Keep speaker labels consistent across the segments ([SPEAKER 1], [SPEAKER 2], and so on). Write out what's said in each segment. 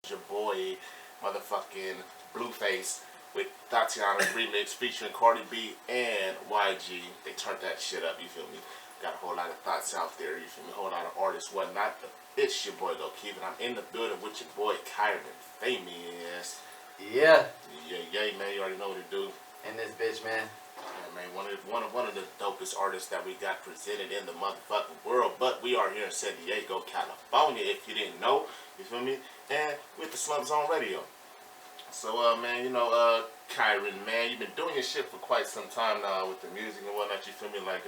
[SPEAKER 1] Your boy, motherfucking Blueface with Tatiana's remix featuring Cardi B and YG. They turned that shit up, you feel me? Got a whole lot of thoughts out there, you feel me? A whole lot of artists, whatnot. It's your boy LoKeyvin. I'm in the building with your boy KyiranFamous.
[SPEAKER 2] Yeah.
[SPEAKER 1] Yeah, man, you already know what to do.
[SPEAKER 2] And this bitch, man.
[SPEAKER 1] Yeah, man, one of the dopest artists that we got presented in the motherfucking world. But we are here in San Diego, California, if you didn't know. You feel me? And with Tha Slump Zone Radio. So, man, Kyiran, man, you've been doing your shit for quite some time now with the music and whatnot. You feel me? Like,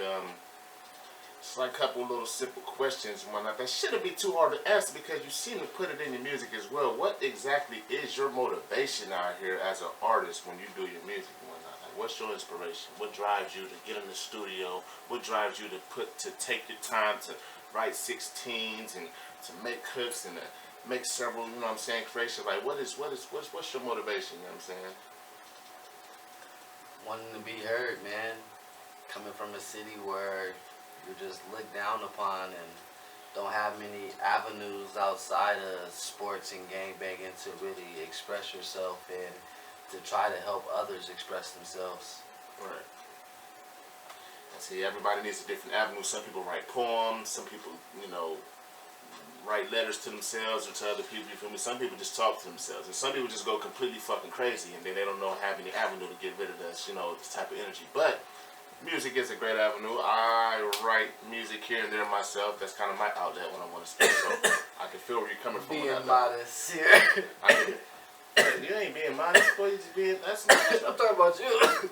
[SPEAKER 1] it's like a couple little simple questions and whatnot. That shouldn't be too hard to answer because you seem to put it in your music as well. What exactly is your motivation out here as an artist when you do your music and whatnot? Like, what's your inspiration? What drives you to get in the studio? What drives you to take your time to write 16s and to make hooks and to make several, you know what I'm saying, creations? Like, what's your motivation, you know what I'm saying?
[SPEAKER 2] Wanting to be heard, man. Coming from a city where you're just looked down upon and don't have many avenues outside of sports and gangbanging to really express yourself and to try to help others express themselves.
[SPEAKER 1] Right. And see, everybody needs a different avenue. Some people write poems, some people, write letters to themselves or to other people, you feel me? Some people just talk to themselves, and some people just go completely fucking crazy, and then they don't have any avenue to get rid of this, this type of energy. But music is a great avenue. I write music here and there myself. That's kind of my outlet when I want to speak, so I can feel where you're coming from.
[SPEAKER 2] Being modest, yeah.
[SPEAKER 1] You ain't being modest, boy. You just being, that's not.
[SPEAKER 2] I'm talking about you.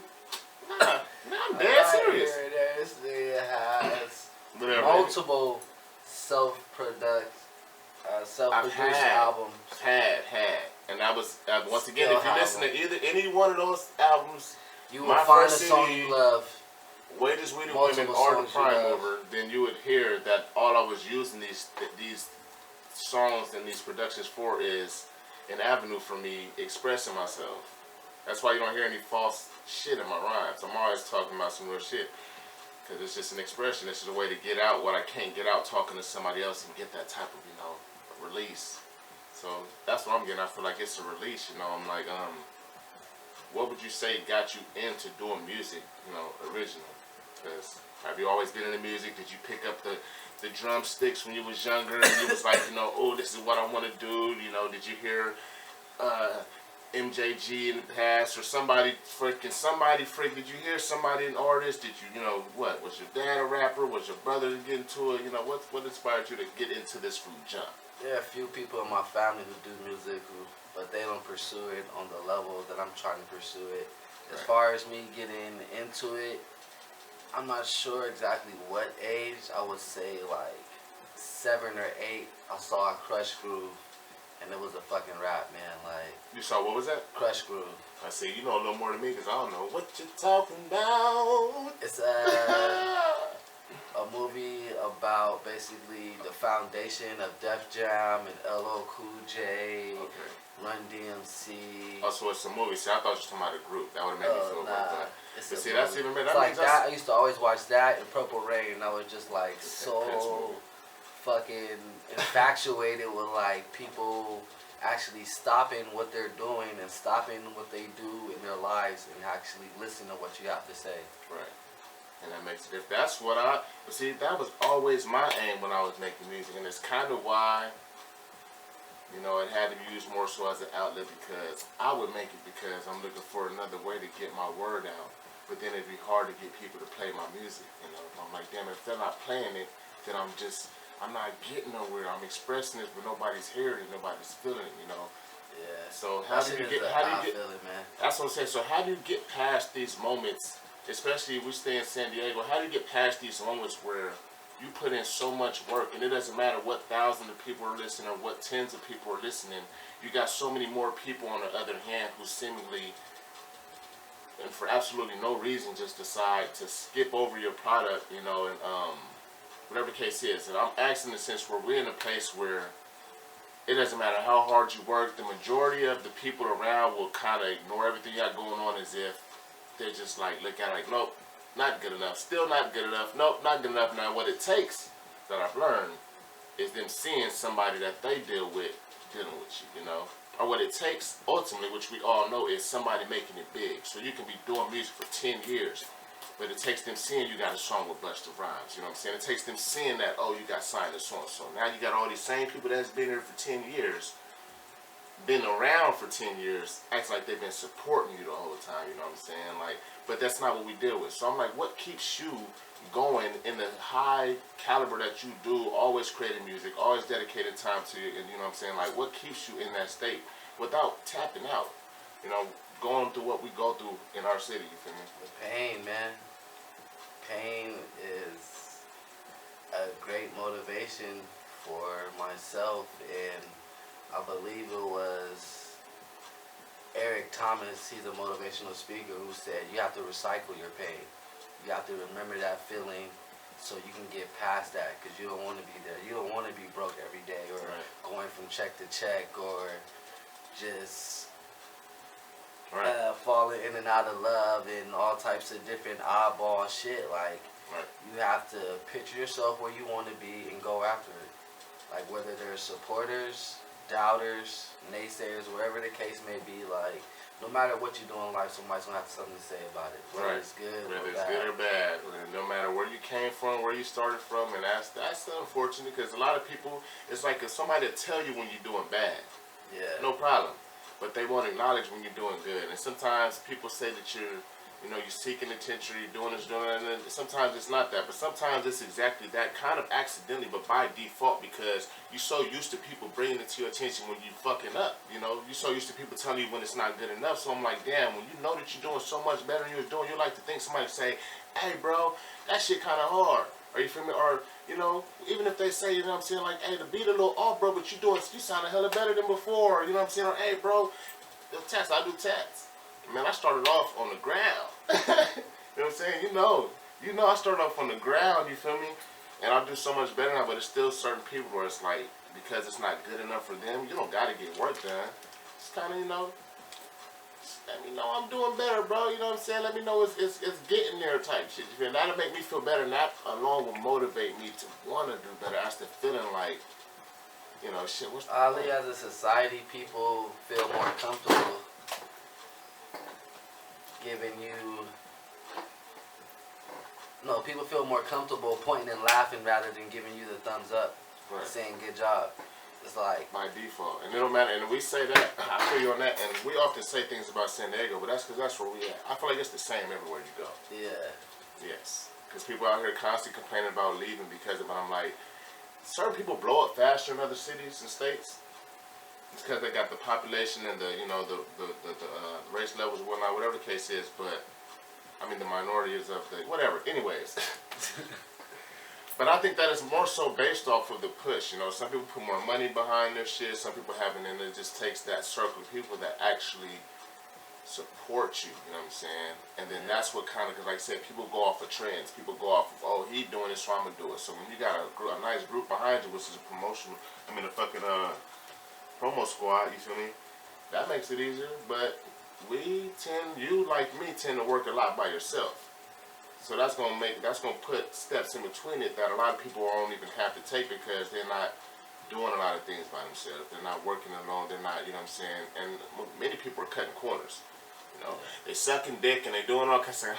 [SPEAKER 1] Nah, I'm dead serious.
[SPEAKER 2] It has
[SPEAKER 1] Whatever.
[SPEAKER 2] multiple self-produced albums.
[SPEAKER 1] Had, and that was once again.
[SPEAKER 2] Still
[SPEAKER 1] If you listen to any one of those albums,
[SPEAKER 2] you will find a song you love.
[SPEAKER 1] Wait as we do
[SPEAKER 2] Multiple
[SPEAKER 1] women are the
[SPEAKER 2] songs
[SPEAKER 1] prime
[SPEAKER 2] you love.
[SPEAKER 1] over, then you would hear that all I was using these songs and these productions for is an avenue for me expressing myself. That's why you don't hear any false shit in my rhymes. I'm always talking about some real shit. Because it's just an expression. It's just a way to get out what I can't get out talking to somebody else and get that type of, release. So that's what I'm getting. I feel like it's a release, I'm like, what would you say got you into doing music, originally? Because have you always been into music? Did you pick up the drumsticks when you was younger and you was like, oh, this is what I want to do? Did you hear MJG in the past, or somebody freaking, did you hear somebody, an artist? Did you, what, was your dad a rapper? Was your brother to get into it? What inspired you to get into this from jump?
[SPEAKER 2] There are a few people in my family who do music, but they don't pursue it on the level that I'm trying to pursue it. As far as me getting into it, I'm not sure exactly what age. I would say like 7 or 8, I saw a Crush Groove. And it was a fucking rap, man. Like,
[SPEAKER 1] you saw, what was that?
[SPEAKER 2] Crush Groove.
[SPEAKER 1] I see, you know a little more than me because I don't know what you're talking about.
[SPEAKER 2] It's a movie about basically the foundation of Def Jam and LL Cool J, Run DMC.
[SPEAKER 1] Oh, so it's a movie. See, I thought you were talking about a group. That would have made me feel about that. But see, that's even better.
[SPEAKER 2] It's like that. I used to always watch that and Purple Rain, and I was just like so fucking infatuated with like people actually stopping what they're doing and stopping what they do in their lives and actually listen to what you have to say.
[SPEAKER 1] Right. And that makes a difference. That's what see, that was always my aim when I was making music, and it's kind of why, it had to be used more so as an outlet, because I would make it because I'm looking for another way to get my word out, but then it'd be hard to get people to play my music, I'm like, damn, if they're not playing it, then I'm not getting nowhere. I'm expressing it, but nobody's hearing it, nobody's feeling it,
[SPEAKER 2] Yeah.
[SPEAKER 1] So how do you get,
[SPEAKER 2] man.
[SPEAKER 1] That's what I'm saying. So how do you get past these moments, especially if we stay in San Diego, how do you get past these moments where you put in so much work, and it doesn't matter what thousands of people are listening or what tens of people are listening, you got so many more people on the other hand who seemingly, and for absolutely no reason, just decide to skip over your product, and whatever the case is. And I'm asking in the sense where we're in a place where it doesn't matter how hard you work, the majority of the people around will kind of ignore everything you got going on as if they're just like, look at it like, nope, not good enough, still not good enough, nope, not good enough. Now what it takes, that I've learned, is them seeing somebody that they deal with dealing with you, you know. Or what it takes, ultimately, which we all know, is somebody making it big. So you can be doing music for 10 years, but it takes them seeing you got a song with Busta Rhymes, you know what I'm saying? It takes them seeing that, oh, you got signed to so-and-so. Now you got all these same people that's been here for 10 years, been around for 10 years, acts like they've been supporting you the whole time, you know what I'm saying? Like, but that's not what we deal with. So I'm like, what keeps you going in the high caliber that you do, always creating music, always dedicating time to you, and you know what I'm saying? Like, what keeps you in that state without tapping out? You know, going through what we go through in our city, you feel me?
[SPEAKER 2] The pain, man. Pain is a great motivation for myself, and I believe it was Eric Thomas, he's a motivational speaker, who said you have to recycle your pain. You have to remember that feeling so you can get past that, because you don't want to be there. You don't want to be broke every day, or going from check to check, or just falling in and out of love and all types of different oddball shit. Like, you have to picture yourself where you want to be and go after it. Like, whether they're supporters, doubters, naysayers, whatever the case may be, like, no matter what you do in life, somebody's gonna have something to say about it. Whether it's good,
[SPEAKER 1] whether it's good or bad, no matter where you came from, where you started from, and that's unfortunate, because a lot of people, it's like if somebody tell you when you're doing bad, no problem, but they won't acknowledge when you're doing good. And sometimes people say that you're seeking attention, you're doing this, doing that, and then sometimes it's not that, but sometimes it's exactly that, kind of accidentally, but by default, because you're so used to people bringing it to your attention when you fucking up, you know, you're so used to people telling you when it's not good enough. So I'm like, damn, when you know that you're doing so much better than you was doing, you like to think somebody say, hey bro, that shit kind of hard, or you feel me, or, you know, even if they say, you know what I'm saying, like, hey, the beat a little off, bro, but you sound a hella better than before, you know what I'm saying, or, hey bro, tats, I do tats. Man, I started off on the ground. You know what I'm saying? You know, I started off on the ground, you feel me? And I do so much better now, but it's still certain people where it's like, because it's not good enough for them, you don't gotta get work done. It's kind of, you know, let me know I'm doing better, bro. You know what I'm saying? Let me know it's getting there type shit. You feel me? That'll make me feel better, and that alone will motivate me to want to do better. That's the feeling like, you know, shit, what's the
[SPEAKER 2] Ali, as a society, people feel more comfortable people feel more comfortable pointing and laughing rather than giving you the thumbs up, saying good job. It's like
[SPEAKER 1] by default, and it don't matter. And we say that, I feel you on that, and we often say things about San Diego, but that's because that's where we at. I feel like it's the same everywhere you go.
[SPEAKER 2] Yeah.
[SPEAKER 1] Yes, because people out here constantly complaining about leaving because of it. I'm like, certain people blow up faster in other cities and states. It's because they got the population and the race levels and whatnot, whatever the case is. But I mean, the minority is of the whatever. Anyways, but I think that is more so based off of the push. You know, some people put more money behind their shit. Some people haven't, and it just takes that circle of people that actually support you. You know what I'm saying? And then that's what kind of, because like I said, people go off of trends. People go off of, oh, he doing this, so I'm gonna do it. So when you got a nice group behind you, which is a promotional, a fucking promo squad, you feel me? That makes it easier, but you like me tend to work a lot by yourself. So that's gonna put steps in between it that a lot of people won't even have to take because they're not doing a lot of things by themselves. They're not working alone. They're not, you know what I'm saying? And many people are cutting corners. You know, they sucking dick and they doing all kinds of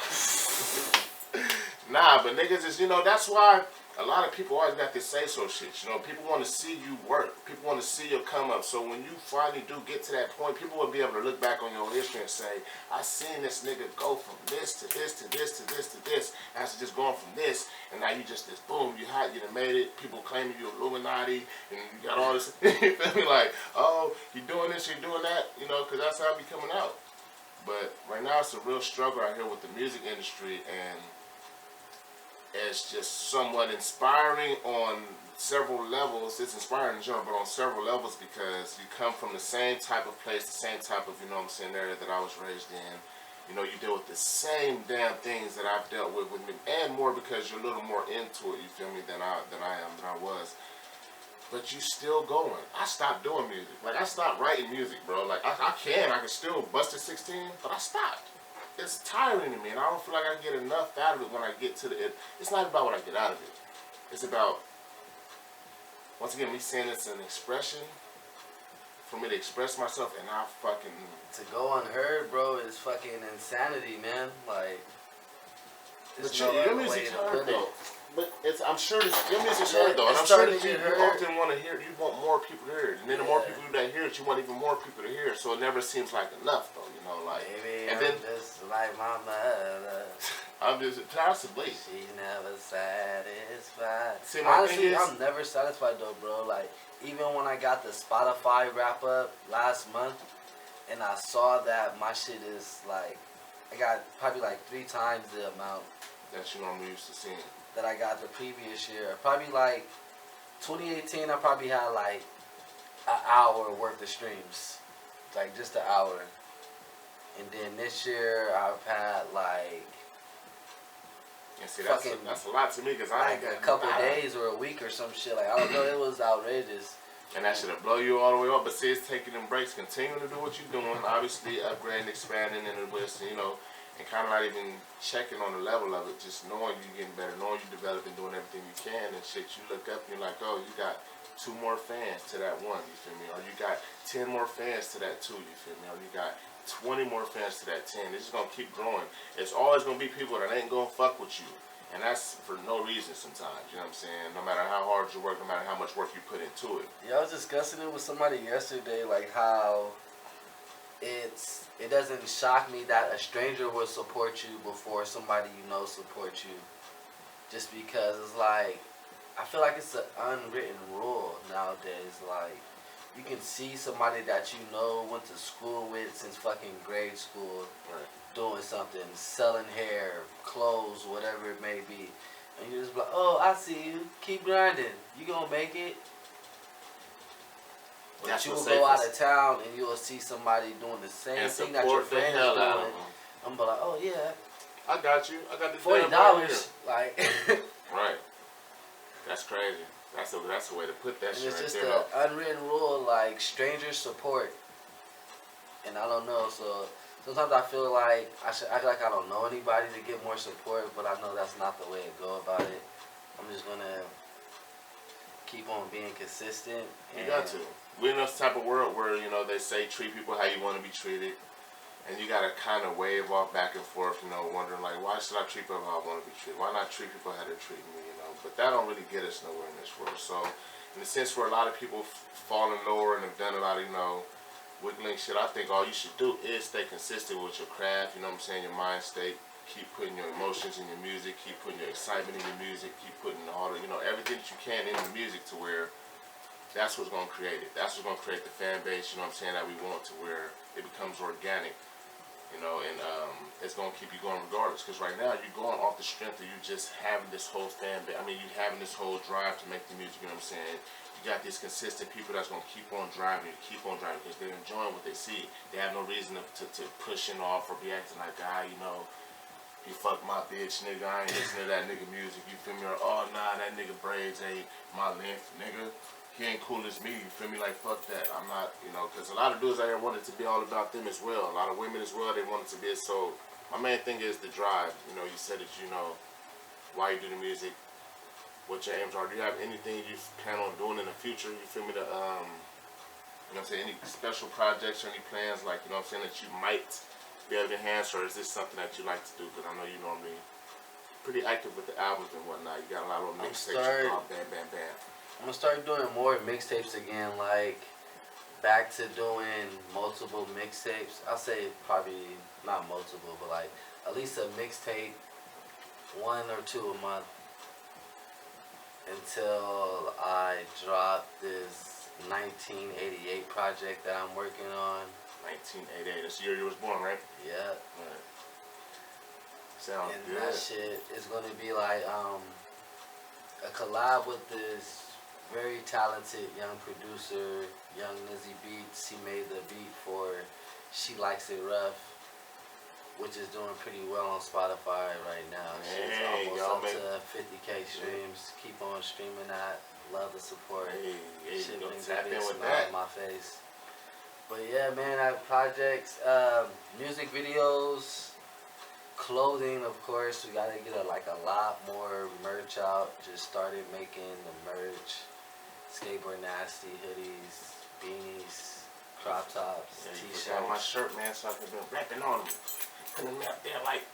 [SPEAKER 1] nah, but niggas is, you know, that's why a lot of people always got this say-so shit. You know, people want to see you work. People want to see your come up. So when you finally do get to that point, people will be able to look back on your history and say, I seen this nigga go from this to this to this to this to this. After just going from this, and now you just this boom, you hot, you done made it. People claiming you Illuminati, and you got all this. You feel me? Like, oh, you doing this, you doing that. You know, because that's how it be coming out. But right now it's a real struggle out here with the music industry, and it's just somewhat inspiring on several levels. It's inspiring in general, but on several levels because you come from the same type of place, the same type of, you know what I'm saying, area that I was raised in. You know, you deal with the same damn things that I've dealt with me, and more because you're a little more into it, you feel me, than I was. But you still going. I stopped doing music. Like, I stopped writing music, bro. Like, I can still bust at 16, but I stopped. It's tiring to me, and I don't feel like I get enough out of it when I get to it's not about what I get out of it. It's about, once again, me saying it's an expression for me to express myself, and I fucking
[SPEAKER 2] to go unheard, bro, is fucking insanity, man. Like,
[SPEAKER 1] but
[SPEAKER 2] there's no
[SPEAKER 1] your
[SPEAKER 2] other way
[SPEAKER 1] music's
[SPEAKER 2] to
[SPEAKER 1] heard
[SPEAKER 2] put it.
[SPEAKER 1] though. But I'm sure your music's
[SPEAKER 2] Yeah,
[SPEAKER 1] heard though, and
[SPEAKER 2] it's
[SPEAKER 1] I'm sure
[SPEAKER 2] starting
[SPEAKER 1] that
[SPEAKER 2] to
[SPEAKER 1] you
[SPEAKER 2] get heard.
[SPEAKER 1] often want to hear. You want more people to hear it, and then the more
[SPEAKER 2] Yeah.
[SPEAKER 1] people that hear it, you want even more people to hear it. So it never seems like enough though, you know, like.
[SPEAKER 2] Maybe
[SPEAKER 1] And
[SPEAKER 2] I'm
[SPEAKER 1] then
[SPEAKER 2] just like my mother.
[SPEAKER 1] I'm just possibly.
[SPEAKER 2] She's never satisfied.
[SPEAKER 1] See, my
[SPEAKER 2] Honestly,
[SPEAKER 1] thing is,
[SPEAKER 2] I'm never satisfied though, bro. Like, even when I got the Spotify wrap up last month, and I saw that my shit is like, I got probably like 3 times the amount
[SPEAKER 1] that you normally used to seeing.
[SPEAKER 2] that I got the previous year. Probably like 2018, I probably had like an hour worth of streams, like just an hour. And then this year, I've had like.
[SPEAKER 1] And see,
[SPEAKER 2] Fucking
[SPEAKER 1] that's a lot to me because I
[SPEAKER 2] like
[SPEAKER 1] ain't
[SPEAKER 2] a
[SPEAKER 1] got
[SPEAKER 2] couple
[SPEAKER 1] I-
[SPEAKER 2] days or a week or some shit. Like, I don't know, it was outrageous.
[SPEAKER 1] And that should have blow you all the way up. But see, it's taking them breaks, continuing to do what you're doing, obviously upgrading, expanding in the West, you know, and kind of not even checking on the level of it, just knowing you're getting better, knowing you're developing, doing everything you can, and shit, you look up and you're like, oh, you got 2 more fans to that 1, you feel me? Or you got 10 more fans to that 2, you feel me? Or you got 20 more fans to that 10. It's just going to keep growing. It's always going to be people that ain't going to fuck with you. And that's for no reason sometimes, you know what I'm saying? No matter how hard you work, no matter how much work you put into it.
[SPEAKER 2] Yeah, I was discussing it with somebody yesterday, like how it doesn't shock me that a stranger will support you before somebody you know supports you. Just because it's like, I feel like it's an unwritten rule nowadays. Like, you can see somebody that you know went to school with since fucking grade school,
[SPEAKER 1] Right.
[SPEAKER 2] doing something, selling hair, clothes, whatever it may be. And you just be like, oh, I see you. Keep grinding. You gonna make it. But
[SPEAKER 1] That's
[SPEAKER 2] you will
[SPEAKER 1] what's
[SPEAKER 2] go out
[SPEAKER 1] safest.
[SPEAKER 2] of town and you will see somebody doing the same
[SPEAKER 1] And
[SPEAKER 2] thing that your
[SPEAKER 1] support the
[SPEAKER 2] friends
[SPEAKER 1] hell out of
[SPEAKER 2] doing.
[SPEAKER 1] them.
[SPEAKER 2] I'm like, oh yeah,
[SPEAKER 1] I got you. I got the
[SPEAKER 2] $40.
[SPEAKER 1] damn right here.
[SPEAKER 2] Like,
[SPEAKER 1] Right. That's crazy. That's a way to put that
[SPEAKER 2] and
[SPEAKER 1] shit
[SPEAKER 2] it's
[SPEAKER 1] right
[SPEAKER 2] just
[SPEAKER 1] there.
[SPEAKER 2] an
[SPEAKER 1] though.
[SPEAKER 2] unwritten rule, like stranger support. And I don't know, so sometimes I feel like I feel like I don't know anybody to get more support, but I know that's not the way to go about it. I'm just gonna keep on being consistent.
[SPEAKER 1] You got to. We're in this type of world where, you know, they say treat people how you want to be treated. And you got to kind of wave off back and forth, you know, wondering, like, why should I treat people how I want to be treated? Why not treat people how they're treating me, you know? But that don't really get us nowhere in this world. So, in the sense where a lot of people falling lower and have done a lot of, you know, wiggling shit, I think all you should do is stay consistent with your craft, you know what I'm saying, your mind state. Keep putting your emotions in your music, keep putting your excitement in your music, keep putting all the, you know, everything that you can in the music to where that's what's going to create it. That's what's going to create the fan base, you know what I'm saying, that we want, to where it becomes organic, you know, and it's going to keep you going regardless. Because right now, you're going off the strength of you just having this whole fan base. I mean, you having this whole drive to make the music, you know what I'm saying. You got these consistent people that's going to keep on driving because they're enjoying what they see. They have no reason to pushing off or be acting like, you know, you fuck my bitch, nigga, I ain't listening to that nigga music, you feel me? Or, oh, nah, that nigga braids ain't my length, nigga. He ain't cool as me, you feel me? Like, fuck that. I'm not, you know, because a lot of dudes out here want it to be all about them as well. A lot of women as well, they want it to be. So, my main thing is the drive. You know, you said that, you know, why you do the music, what your aims are. Do you have anything you plan on doing in the future? You feel me? You know what I'm saying? Any special projects or any plans, like, you know what I'm saying, that you might be able to enhance, or is this something that you like to do? Because I know you normally pretty active with the albums and whatnot. You got a lot of mixtapes, bam, bam, bam.
[SPEAKER 2] I'm gonna start doing more mixtapes again, like back to doing multiple mixtapes. I'll say probably not multiple, but like at least a mixtape, 1 or 2 a month, until I drop this 1988 project that I'm working on.
[SPEAKER 1] 1988. That's the year you was born, right?
[SPEAKER 2] Yeah.
[SPEAKER 1] Right. Sounds
[SPEAKER 2] And
[SPEAKER 1] good.
[SPEAKER 2] that shit is gonna be like a collab with this very talented young producer, Young Nizzy Beats. He made the beat for She Likes It Rough, which is doing pretty well on Spotify right now. Shit's
[SPEAKER 1] Hey,
[SPEAKER 2] almost
[SPEAKER 1] y'all
[SPEAKER 2] up to 50K streams. Keep on streaming that. Love the support.
[SPEAKER 1] Hey,
[SPEAKER 2] Shit
[SPEAKER 1] go
[SPEAKER 2] brings
[SPEAKER 1] tap
[SPEAKER 2] a big
[SPEAKER 1] in with
[SPEAKER 2] smile
[SPEAKER 1] that.
[SPEAKER 2] on my face. But yeah, man, I have projects, music videos, clothing, of course. We gotta get a lot more merch out. Just started making the merch. Skateboard Nasty hoodies, beanies, crop tops,
[SPEAKER 1] Yeah, you
[SPEAKER 2] t-shirts.
[SPEAKER 1] put on my shirt, man, so I could be rapping on them. Putting them out there like.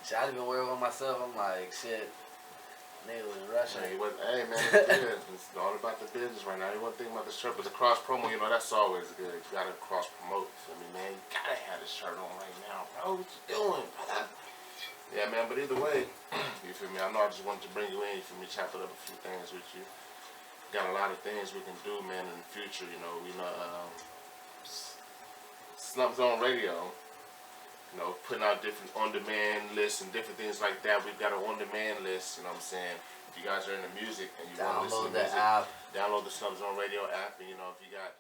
[SPEAKER 2] Shit, I didn't even wear one myself. I'm like, shit, nigga was rushing.
[SPEAKER 1] Hey, man, it's good. It's all about the business right now. You want to think about the shirt, but the cross promo, you know, that's always good. You gotta cross promote. I mean, man, you gotta have the shirt on right now, bro. What you doing, brother? Yeah, man, but either way, you feel me? I know I just wanted to bring you in, you feel me, chop it up a few things with you. Got a lot of things we can do, man, in the future, you know. Slump Zone Radio, you know, putting out different on-demand lists and different things like that. We've got an on-demand list, you know what I'm saying? If you guys are into music and you want to listen to music,
[SPEAKER 2] download the app.
[SPEAKER 1] download the Slump Zone Radio app, and, you know, if you got